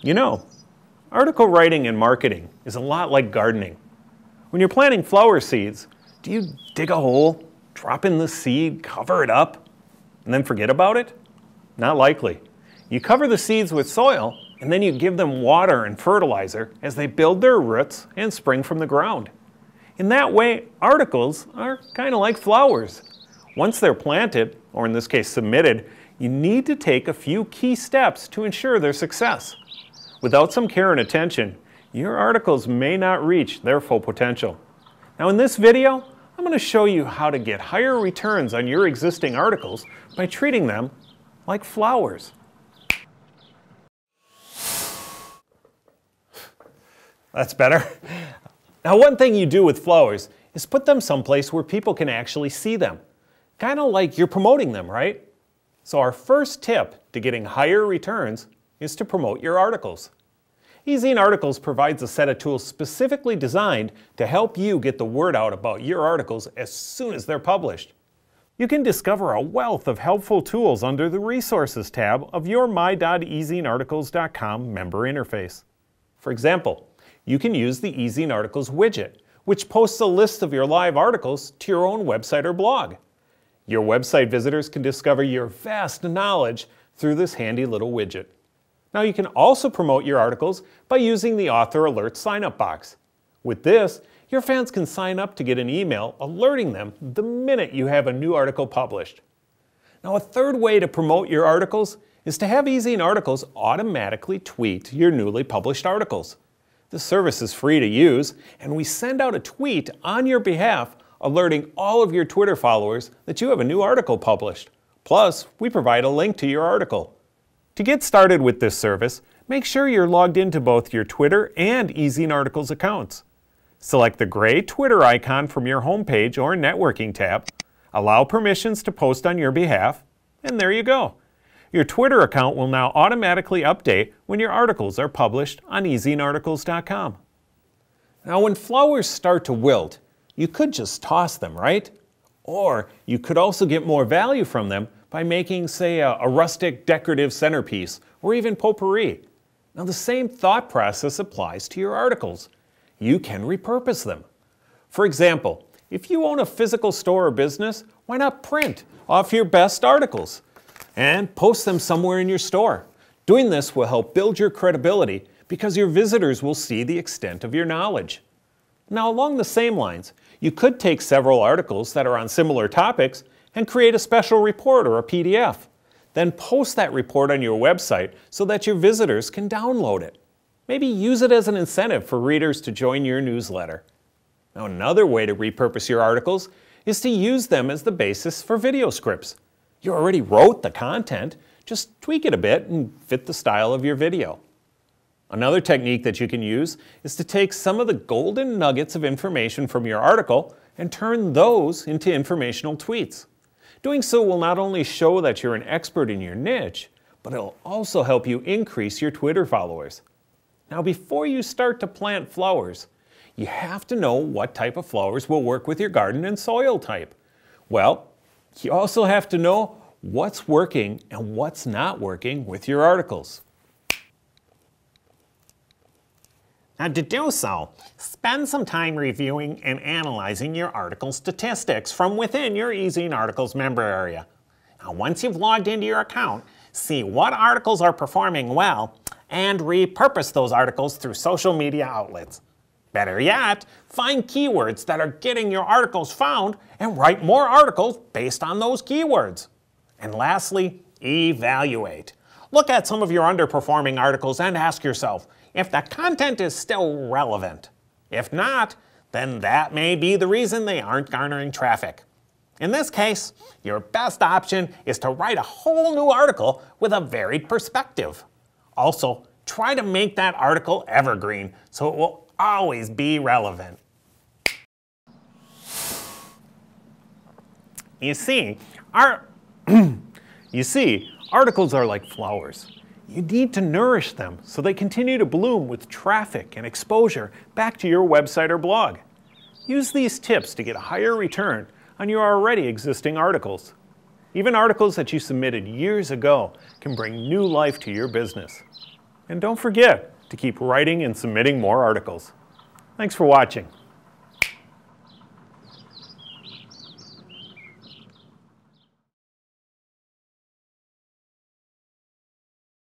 You know, article writing and marketing is a lot like gardening. When you're planting flower seeds, do you dig a hole, drop in the seed, cover it up, and then forget about it? Not likely. You cover the seeds with soil, and then you give them water and fertilizer as they build their roots and spring from the ground. In that way, articles are kind of like flowers. Once they're planted, or in this case submitted, you need to take a few key steps to ensure their success. Without some care and attention, your articles may not reach their full potential. Now in this video, I'm going to show you how to get higher returns on your existing articles by treating them like flowers. That's better. Now one thing you do with flowers is put them someplace where people can actually see them. Kind of like you're promoting them, right? So our first tip to getting higher returns is to promote your articles. EzineArticles provides a set of tools specifically designed to help you get the word out about your articles as soon as they're published. You can discover a wealth of helpful tools under the Resources tab of your my.ezinearticles.com member interface. For example, you can use the EzineArticles widget, which posts a list of your live articles to your own website or blog. Your website visitors can discover your vast knowledge through this handy little widget. Now you can also promote your articles by using the Author Alert sign-up box. With this, your fans can sign up to get an email alerting them the minute you have a new article published. Now a third way to promote your articles is to have EzineArticles automatically tweet your newly published articles. This service is free to use, and we send out a tweet on your behalf alerting all of your Twitter followers that you have a new article published. Plus, we provide a link to your article. To get started with this service, make sure you're logged into both your Twitter and EzineArticles accounts. Select the gray Twitter icon from your homepage or networking tab, allow permissions to post on your behalf, and there you go. Your Twitter account will now automatically update when your articles are published on EzineArticles.com. Now when flowers start to wilt, you could just toss them, right? Or you could also get more value from them by making, say, a rustic decorative centerpiece or even potpourri. Now the same thought process applies to your articles. You can repurpose them. For example, if you own a physical store or business, why not print off your best articles and post them somewhere in your store? Doing this will help build your credibility because your visitors will see the extent of your knowledge. Now along the same lines, you could take several articles that are on similar topics and create a special report or a PDF. Then post that report on your website so that your visitors can download it. Maybe use it as an incentive for readers to join your newsletter. Now another way to repurpose your articles is to use them as the basis for video scripts. You already wrote the content, just tweak it a bit and fit the style of your video. Another technique that you can use is to take some of the golden nuggets of information from your article and turn those into informational tweets. Doing so will not only show that you're an expert in your niche, but it'll also help you increase your Twitter followers. Now before you start to plant flowers, you have to know what type of flowers will work with your garden and soil type. Well, you also have to know what's working and what's not working with your articles. Now to do so, spend some time reviewing and analyzing your article statistics from within your EzineArticles member area. Now once you've logged into your account, see what articles are performing well and repurpose those articles through social media outlets. Better yet, find keywords that are getting your articles found and write more articles based on those keywords. And lastly, evaluate. Look at some of your underperforming articles and ask yourself if the content is still relevant. If not, then that may be the reason they aren't garnering traffic. In this case, your best option is to write a whole new article with a varied perspective. Also, try to make that article evergreen so it will always be relevant. You see, articles are like flowers. You need to nourish them so they continue to bloom with traffic and exposure back to your website or blog. Use these tips to get a higher return on your already existing articles. Even articles that you submitted years ago can bring new life to your business. And don't forget to keep writing and submitting more articles. Thanks for watching.